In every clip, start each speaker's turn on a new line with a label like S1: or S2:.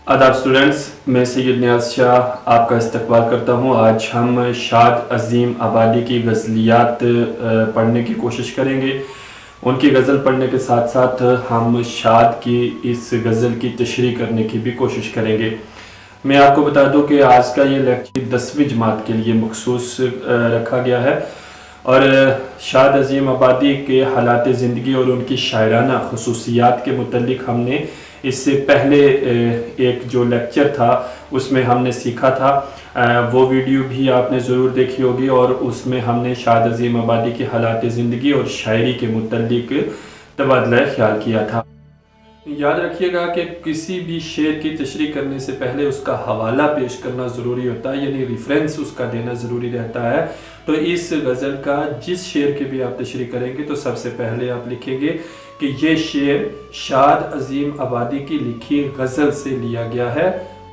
S1: आदाब स्टूडेंट्स, मैं सैयद नियाज़ शाह आपका इस्तकबाल करता हूँ। आज हम शाद अज़ीम आबादी की गज़लियात पढ़ने की कोशिश करेंगे। उनकी गज़ल पढ़ने के साथ साथ हम शाद की इस गज़ल की तशरीह करने की भी कोशिश करेंगे। मैं आपको बता दूं कि आज का ये लेक्चर 10वीं जमात के लिए मखसूस रखा गया है और शाद अज़ीम आबादी के हालात ज़िंदगी और उनकी शायराना खसूसियात के मुतल्लिक़ हमने इससे पहले एक जो लेक्चर था उसमें हमने सीखा था, वो वीडियो भी आपने ज़रूर देखी होगी और उसमें हमने शाद अज़ीम आबादी के हालात ज़िंदगी और शायरी के मुतल्लिक़ तबादला ख्याल किया था। याद रखिएगा कि किसी भी शेर की तशरीह करने से पहले उसका हवाला पेश करना ज़रूरी होता है, यानी रेफरेंस उसका देना ज़रूरी रहता है। तो इस गज़ल का जिस शेर की भी आप तशरीह करेंगे तो सबसे पहले आप लिखेंगे कि ये शेर शाद अज़ीम आबादी की लिखी गज़ल से लिया गया है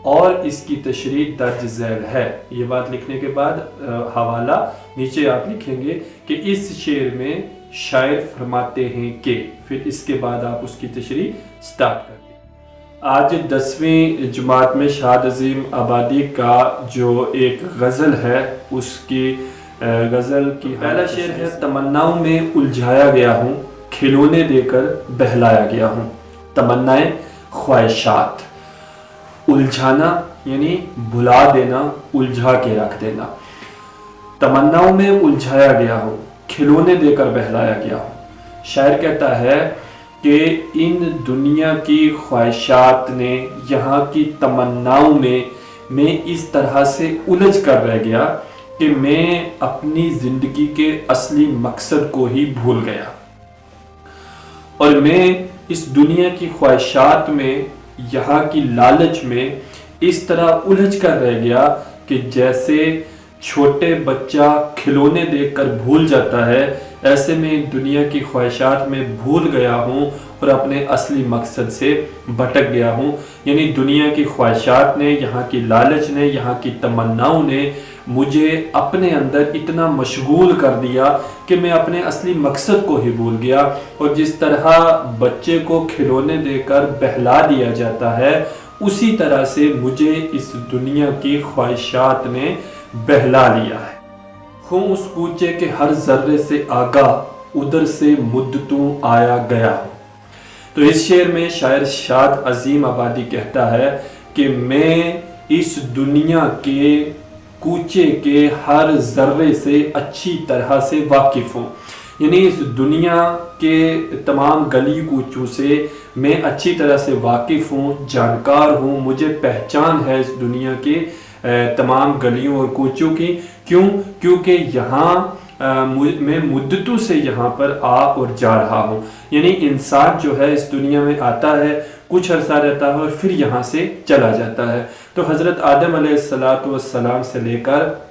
S1: और इसकी तशरीह दर्ज झैल है। ये बात लिखने के बाद हवाला नीचे आप लिखेंगे कि इस शेर में शायर फरमाते हैं कि, फिर इसके बाद आप उसकी तशरीह स्टार्ट कर दें। आज 10वीं जमात में शाद अज़ीम आबादी का जो एक गज़ल है उसकी गज़ल की पहला शेर है, तमन्नाओं में उलझाया गया हूँ, खिलौने देकर बहलाया गया हूँ। तमन्नाएं ख्वाहिशात, उलझाना यानी भुला देना, उलझा के रख देना। तमन्नाओं में उलझाया गया हूँ, खिलौने देकर बहलाया गया हूँ। शायर कहता है कि इन दुनिया की ख्वाहिशात ने, यहाँ की तमन्नाओं में मैं इस तरह से उलझ कर रह गया कि मैं अपनी ज़िंदगी के असली मकसद को ही भूल गया और मैं इस दुनिया की ख्वाहिशात में, यहाँ की लालच में इस तरह उलझ कर रह गया कि जैसे छोटे बच्चा खिलौने देखकर भूल जाता है, ऐसे में दुनिया की ख्वाहिशात में भूल गया हूँ और अपने असली मकसद से भटक गया हूँ। यानी दुनिया की ख्वाहिशात ने, यहाँ की लालच ने, यहाँ की तमन्नाओं ने मुझे अपने अंदर इतना मशगूल कर दिया कि मैं अपने असली मकसद को ही भूल गया। और जिस तरह बच्चे को खिलौने देकर बहला दिया जाता है, उसी तरह से मुझे इस दुनिया की ख्वाहिशात ने बहला लिया है। हूँ उस कूचे के हर जर्रे से आगाह, उधर से मुद्दतों आया गया हूँ। तो इस शेर में शायर शाद अज़ीम आबादी कहता है कि मैं इस दुनिया के कूचे के हर जर्रे से अच्छी तरह से वाकिफ़ हूँ, यानी इस दुनिया के तमाम गली कूचों से मैं अच्छी तरह से वाकिफ़ हूँ, जानकार हूँ, मुझे पहचान है इस दुनिया के तमाम गलियों और कूचों की। क्यों? क्योंकि यहाँ मैं मुद्दतों से यहाँ पर आ और जा रहा हूँ। यानी इंसान जो है इस दुनिया में आता है, कुछ अरसा रहता है और फिर यहाँ से चला जाता है। तो हज़रत आदम अलैहिस्सलाम से लेकर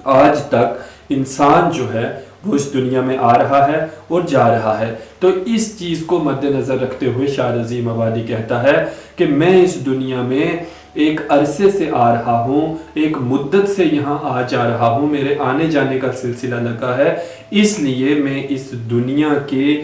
S1: आज तक इंसान जो है वो इस दुनिया में आ रहा है और जा रहा है। तो इस चीज़ को मद्देनज़र रखते हुए शाद अज़ीम आबादी कहता है कि मैं इस दुनिया में एक अरसे से आ रहा हूँ, एक मुद्दत से यहाँ आ जा रहा हूँ, मेरे आने जाने का सिलसिला लगा है, इसलिए मैं इस दुनिया के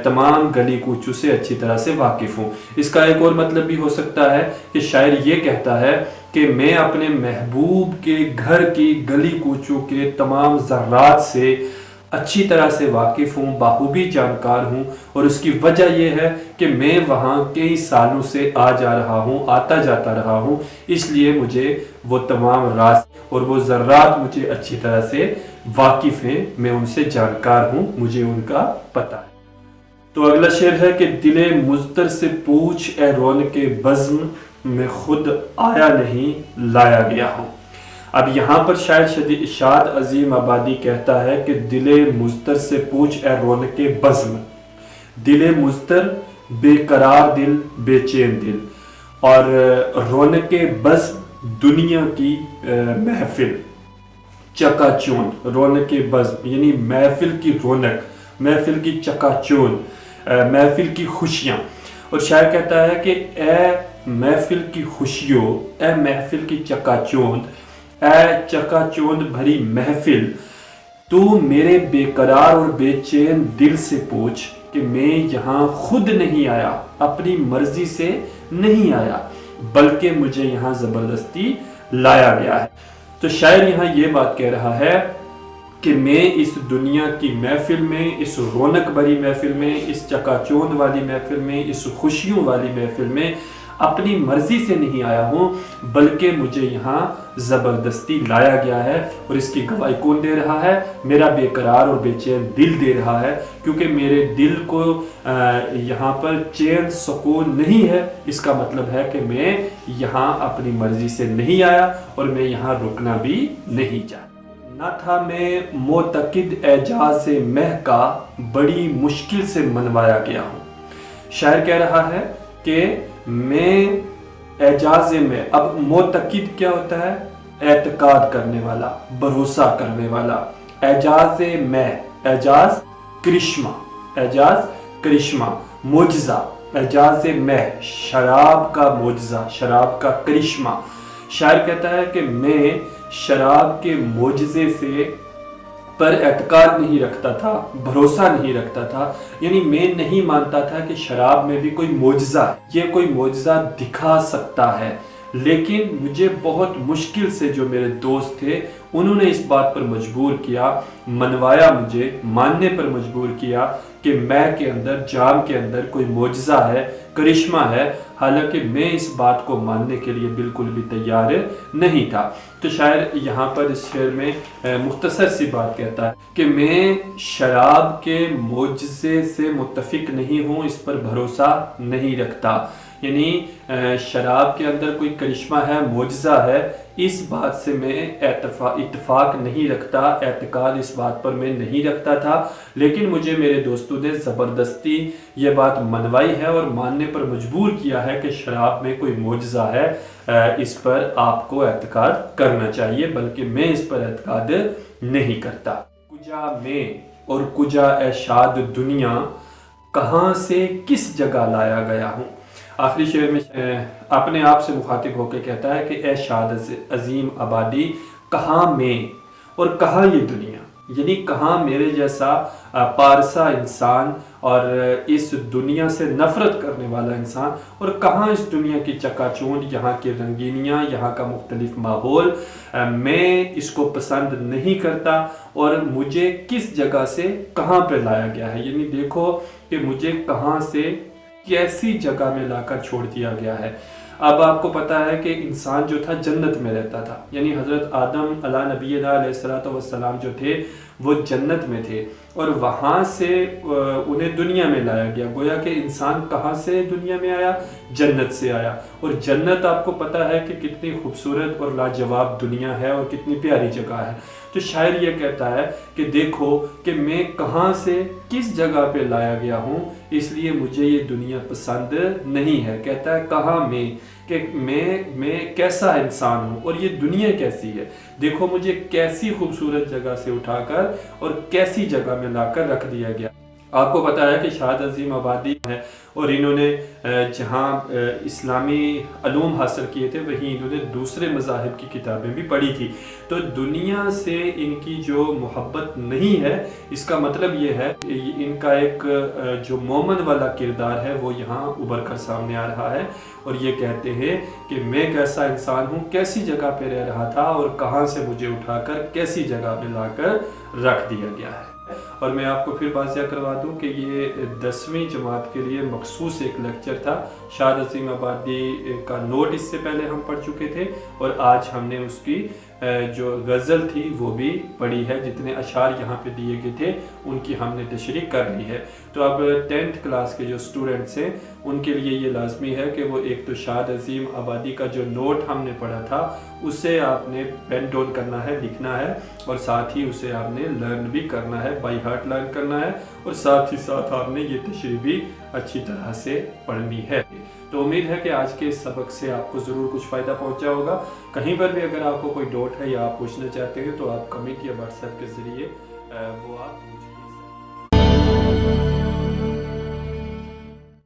S1: तमाम गली कूचों से अच्छी तरह से वाकिफ़ हूँ। इसका एक और मतलब भी हो सकता है कि शायर ये कहता है कि मैं अपने महबूब के घर की गली कूचों के तमाम ज़र्रात से अच्छी तरह से वाकिफ़ हूँ, बाखूबी जानकार हूँ और उसकी वजह यह है कि मैं वहाँ कई सालों से आ जा रहा हूँ, आता जाता रहा हूँ, इसलिए मुझे वो तमाम राज और वो ज़र्रात मुझे अच्छी तरह से वाकिफ़ हैं, मैं उनसे जानकार हूँ, मुझे उनका पता है। तो अगला शेर है कि दिले मुज़्तर से पूछ ए रौनके बज़्म, मैं खुद आया नहीं लाया गया हूँ। अब यहाँ पर शायद शाद अज़ीम आबादी कहता है कि दिले मुज़्तर से पूछ ए रौनके बज़्म। दिले मुज़्तर बेकरार दिल, बेचैन दिल, और रौनके बज़्म दुनिया की महफिल, चकाचौंध। रौनके बज़्म यानी महफिल की रौनक, महफिल की चकाचौंध, महफिल की खुशियाँ। और शायर कहता है कि ए महफिल की खुशियों, ए महफिल की चकाचौंध, ए चकाचौंध भरी महफिल, तू मेरे बेकरार और बेचैन दिल से पूछ कि मैं यहाँ खुद नहीं आया, अपनी मर्जी से नहीं आया, बल्कि मुझे यहाँ ज़बरदस्ती लाया गया है। तो शायर यहाँ ये बात कह रहा है कि मैं इस दुनिया की महफिल में, इस रौनक भरी महफिल में, इस चकाचौंध वाली महफिल में, इस खुशियों वाली महफिल में अपनी मर्जी से नहीं आया हूँ, बल्कि मुझे यहाँ ज़बरदस्ती लाया गया है। और इसकी गवाही कौन दे रहा है? मेरा बेकरार और बेचैन दिल दे रहा है, क्योंकि मेरे दिल को यहाँ पर चैन सुकून नहीं है। इसका मतलब है कि मैं यहाँ अपनी मर्जी से नहीं आया और मैं यहाँ रुकना भी नहीं चाहता। न था मैं मोतकिद एजाज़ मह का, बड़ी मुश्किल से मनवाया गया हूँ। शायर कह रहा है कि मैं एजाज़ में, अब मोतकिद क्या होता है? एतकाद करने वाला, भरोसा करने वाला। एजाज़ में, एजाज़ करिश्मा, एजाज़ करिश्मा, मुजज़ा। एजाज़ में शराब का मुजज़ा, शराब का करिश्मा। शायर कहता है कि मैं शराब के मोजज़े से पर एतकाद नहीं रखता था, भरोसा नहीं रखता था। यानी मैं नहीं मानता था कि शराब में भी कोई मोजज़ा है, ये कोई मोजज़ा दिखा सकता है। लेकिन मुझे बहुत मुश्किल से जो मेरे दोस्त थे उन्होंने इस बात पर मजबूर किया, मनवाया, मुझे मानने पर मजबूर किया कि मैं के अंदर, जाम के अंदर कोई मोजज़ा है, करिश्मा है। हालांकि मैं इस बात को मानने के लिए बिल्कुल भी तैयार नहीं था। तो शायर यहाँ पर इस शेर में मुख्तसर सी बात कहता है कि मैं शराब के मोजज़े से मुत्तफिक नहीं हूँ, इस पर भरोसा नहीं रखता। यानी शराब के अंदर कोई करिश्मा है, मोजज़ा है, इस बात से मैं इत्तेफाक नहीं रखता, एतकाद इस बात पर मैं नहीं रखता था। लेकिन मुझे मेरे दोस्तों ने ज़बरदस्ती ये बात मनवाई है और मानने पर मजबूर किया है कि शराब में कोई मोजज़ा है, इस पर आपको एतकाद करना चाहिए, बल्कि मैं इस पर एतकाद नहीं करता। कुजा में और कुजा ए शाद दुनिया, कहाँ से किस जगह लाया गया हूँ। आखिरी शेर में अपने आप से मुखातिब होकर कहता है कि ए शाद अजीम आबादी, कहाँ मैं और कहाँ ये दुनिया। यानी कहाँ मेरे जैसा पारसा इंसान और इस दुनिया से नफ़रत करने वाला इंसान, और कहाँ इस दुनिया की चकाचौंध, यहाँ की रंगीनियाँ, यहाँ का मुख्तलिफ माहौल, मैं इसको पसंद नहीं करता और मुझे किस जगह से कहाँ पे लाया गया है। यानी देखो कि मुझे कहाँ से कैसी जगह में लाकर छोड़ दिया गया है। अब आपको पता है कि इंसान जो था जन्नत में रहता था, यानी हज़रत आदम अला नबीना अलैहिस्सलातु वस्सलाम जो थे वो जन्नत में थे और वहाँ से उन्हें दुनिया में लाया गया। गोया कि इंसान कहाँ से दुनिया में आया? जन्नत से आया। और जन्नत आपको पता है कि कितनी खूबसूरत और लाजवाब दुनिया है और कितनी प्यारी जगह है। तो शायर ये कहता है कि देखो कि मैं कहाँ से किस जगह पे लाया गया हूँ, इसलिए मुझे ये दुनिया पसंद नहीं है। कहता है कहाँ मैं, कि मैं कैसा इंसान हूँ और ये दुनिया कैसी है। देखो मुझे कैसी खूबसूरत जगह से उठाकर और कैसी जगह में लाकर रख दिया गया। आपको पता है कि शाद अजीम आबादी है और इन्होंने जहाँ इस्लामी अलूम हासिल किए थे वहीं इन्होंने दूसरे मज़ाहिब की किताबें भी पढ़ी थी। तो दुनिया से इनकी जो मोहब्बत नहीं है, इसका मतलब ये है इनका एक जो मोमन वाला किरदार है वो यहाँ उभर कर सामने आ रहा है और ये कहते हैं कि मैं कैसा इंसान हूँ, कैसी जगह पे रह रहा था और कहाँ से मुझे उठाकर कैसी जगह पे लाकर रख दिया गया है। और मैं आपको फिर बाज़िया करवा दूं कि ये 10वीं जमात के लिए मखसूस एक लेक्चर था। शाद अजीम आबादी का नोट इससे पहले हम पढ़ चुके थे और आज हमने उसकी जो गज़ल थी वो भी पढ़ी है। जितने अशार यहाँ पे दिए गए थे उनकी हमने तशरीह कर ली है। तो अब 10th क्लास के जो स्टूडेंट्स हैं उनके लिए ये लाजमी है कि वो एक तो शाद अजीम आबादी का जो नोट हमने पढ़ा था उसे आपने पेन डाउन करना है, लिखना है और साथ ही उसे आपने लर्न भी करना है, बाई हार्ट लर्न करना है और साथ ही साथ आपने ये तशरीह भी अच्छी तरह से पढ़नी है। तो उम्मीद है कि आज के इस सबक से आपको ज़रूर कुछ फ़ायदा पहुंचा होगा। कहीं पर भी अगर आपको कोई डाउट है या आप पूछना चाहते हैं तो आप कमेंट या व्हाट्सएप के ज़रिए वो आप